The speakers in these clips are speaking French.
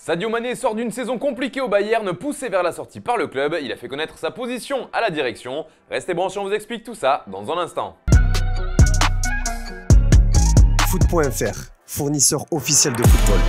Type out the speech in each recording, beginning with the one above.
Sadio Mané sort d'une saison compliquée au Bayern, poussé vers la sortie par le club. Il a fait connaître sa position à la direction. Restez branchés, on vous explique tout ça dans un instant. Foot.fr, fournisseur officiel de football.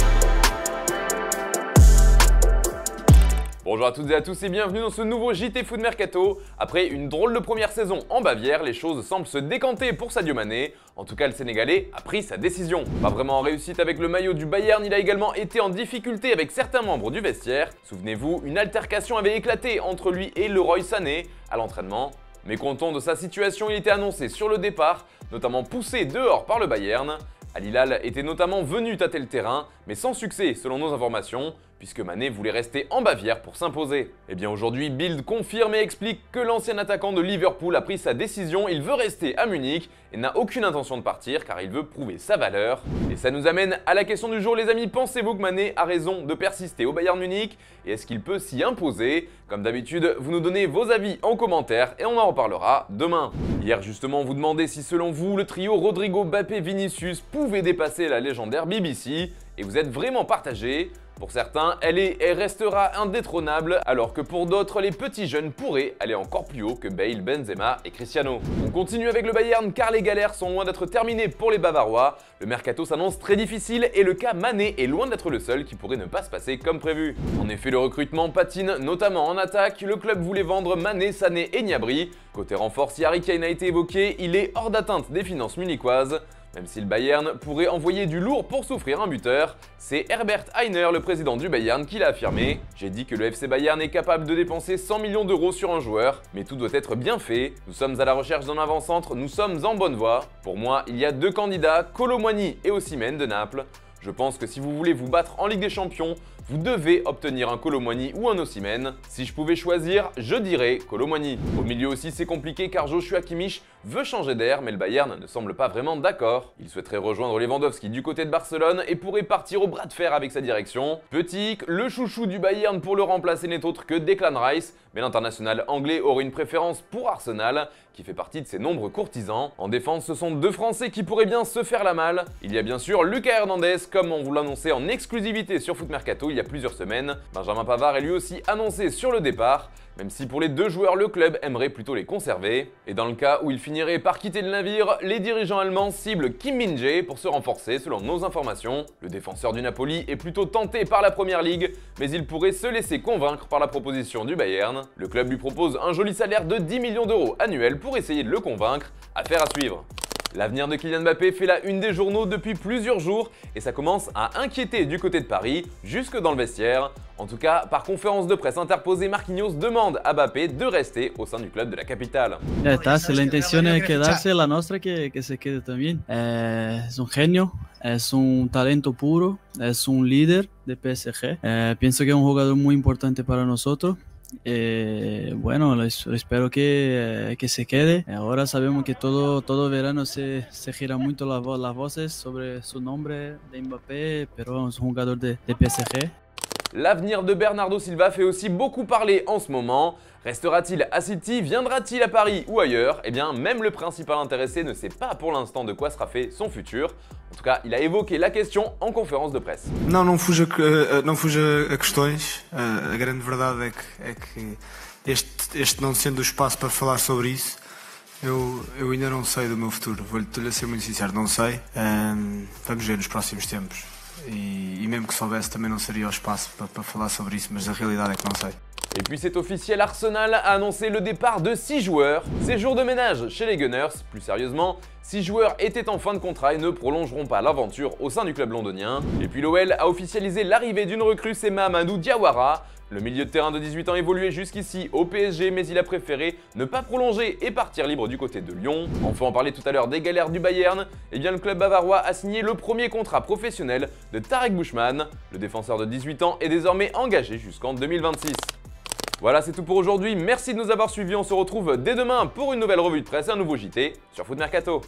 Bonjour à toutes et à tous et bienvenue dans ce nouveau JT Foot Mercato. Après une drôle de première saison en Bavière, les choses semblent se décanter pour Sadio Mané. En tout cas, le Sénégalais a pris sa décision. Pas vraiment en réussite avec le maillot du Bayern, il a également été en difficulté avec certains membres du vestiaire. Souvenez-vous, une altercation avait éclaté entre lui et Leroy Sané à l'entraînement. Mécontent de sa situation, il était annoncé sur le départ, notamment poussé dehors par le Bayern. Al Hilal était notamment venu tâter le terrain, mais sans succès selon nos informations, puisque Mané voulait rester en Bavière pour s'imposer. Et bien aujourd'hui, Bild confirme et explique que l'ancien attaquant de Liverpool a pris sa décision, il veut rester à Munich et n'a aucune intention de partir car il veut prouver sa valeur. Et ça nous amène à la question du jour les amis, pensez-vous que Mané a raison de persister au Bayern Munich et est-ce qu'il peut s'y imposer? Comme d'habitude, vous nous donnez vos avis en commentaire et on en reparlera demain. Hier justement, on vous demandait si selon vous, le trio Rodrigo, Mbappé, Vinicius pouvait dépasser la légendaire BBC et vous êtes vraiment partagés. Pour certains, elle est et restera indétrônable, alors que pour d'autres, les petits jeunes pourraient aller encore plus haut que Bale, Benzema et Cristiano. On continue avec le Bayern car les galères sont loin d'être terminées pour les Bavarois. Le mercato s'annonce très difficile et le cas Mané est loin d'être le seul qui pourrait ne pas se passer comme prévu. En effet, le recrutement patine, notamment en attaque. Le club voulait vendre Mané, Sané et Gnabry. Côté renfort, si Harry Kane a été évoqué, il est hors d'atteinte des finances munichoises. Même si le Bayern pourrait envoyer du lourd pour s'offrir un buteur, c'est Herbert Hainer, le président du Bayern, qui l'a affirmé. J'ai dit que le FC Bayern est capable de dépenser 100 millions d'euros sur un joueur, mais tout doit être bien fait. Nous sommes à la recherche d'un avant-centre, nous sommes en bonne voie. Pour moi, il y a deux candidats, Kolo Muani et Osimhen de Naples. Je pense que si vous voulez vous battre en Ligue des Champions, vous devez obtenir un Kolo Muani ou un Osimhen. Si je pouvais choisir, je dirais Kolo Muani. Au milieu aussi, c'est compliqué car Joshua Kimmich veut changer d'air, mais le Bayern ne semble pas vraiment d'accord. Il souhaiterait rejoindre Lewandowski du côté de Barcelone et pourrait partir au bras de fer avec sa direction. Petit, le chouchou du Bayern pour le remplacer n'est autre que Declan Rice, mais l'international anglais aurait une préférence pour Arsenal, qui fait partie de ses nombreux courtisans. En défense, ce sont deux Français qui pourraient bien se faire la malle. Il y a bien sûr Lucas Hernandez, comme on vous l'annonçait en exclusivité sur Foot Mercato il y a plusieurs semaines. Benjamin Pavard est lui aussi annoncé sur le départ, même si pour les deux joueurs, le club aimerait plutôt les conserver. Et dans le cas où ils finiraient par quitter le navire, les dirigeants allemands ciblent Kim Min-jae pour se renforcer selon nos informations. Le défenseur du Napoli est plutôt tenté par la Première Ligue, mais il pourrait se laisser convaincre par la proposition du Bayern. Le club lui propose un joli salaire de 10 millions d'euros annuels pour essayer de le convaincre. Affaire à suivre. L'avenir de Kylian Mbappé fait la une des journaux depuis plusieurs jours et ça commence à inquiéter du côté de Paris, jusque dans le vestiaire. En tout cas, par conférence de presse interposée, Marquinhos demande à Mbappé de rester au sein du club de la capitale. Ya está, si la intención es quedarse, la nuestra que se quede también. Es un genio, es un talento puro, es un líder de PSG. Pienso que es un jugador muy importante para nosotros. Bueno, espero que se quede. Ahora sabemos que todo verano se gira mucho las voces sobre su nombre de Mbappé, pero es un jugador de PSG. L'avenir de Bernardo Silva fait aussi beaucoup parler en ce moment. Restera-t-il à City? Viendra-t-il à Paris ou ailleurs? Eh bien, même le principal intéressé ne sait pas pour l'instant de quoi sera fait son futur. En tout cas, il a évoqué la question en conférence de presse. Não fuja a questões. A grande verdade é que este não sendo o espaço para falar sobre isso, eu ainda não sei do meu futuro. Vou-lhe ser muito sincero, não sei. Vamos ver nos próximos tempos. E mesmo que soubesse também não seria o espaço para falar sobre isso, mas a realidade é que não sei. Et puis c'est officiel, Arsenal a annoncé le départ de 6 joueurs. C'est jour de ménage chez les Gunners. Plus sérieusement, 6 joueurs étaient en fin de contrat et ne prolongeront pas l'aventure au sein du club londonien. Et puis l'OL a officialisé l'arrivée d'une recrue, c'est Mahamadou Diawara. Le milieu de terrain de 18 ans évoluait jusqu'ici au PSG, mais il a préféré ne pas prolonger et partir libre du côté de Lyon. Enfin, on parlait tout à l'heure des galères du Bayern. Eh bien, le club bavarois a signé le premier contrat professionnel de Tarek Bushman. Le défenseur de 18 ans est désormais engagé jusqu'en 2026. Voilà, c'est tout pour aujourd'hui. Merci de nous avoir suivis. On se retrouve dès demain pour une nouvelle revue de presse et un nouveau JT sur Foot Mercato.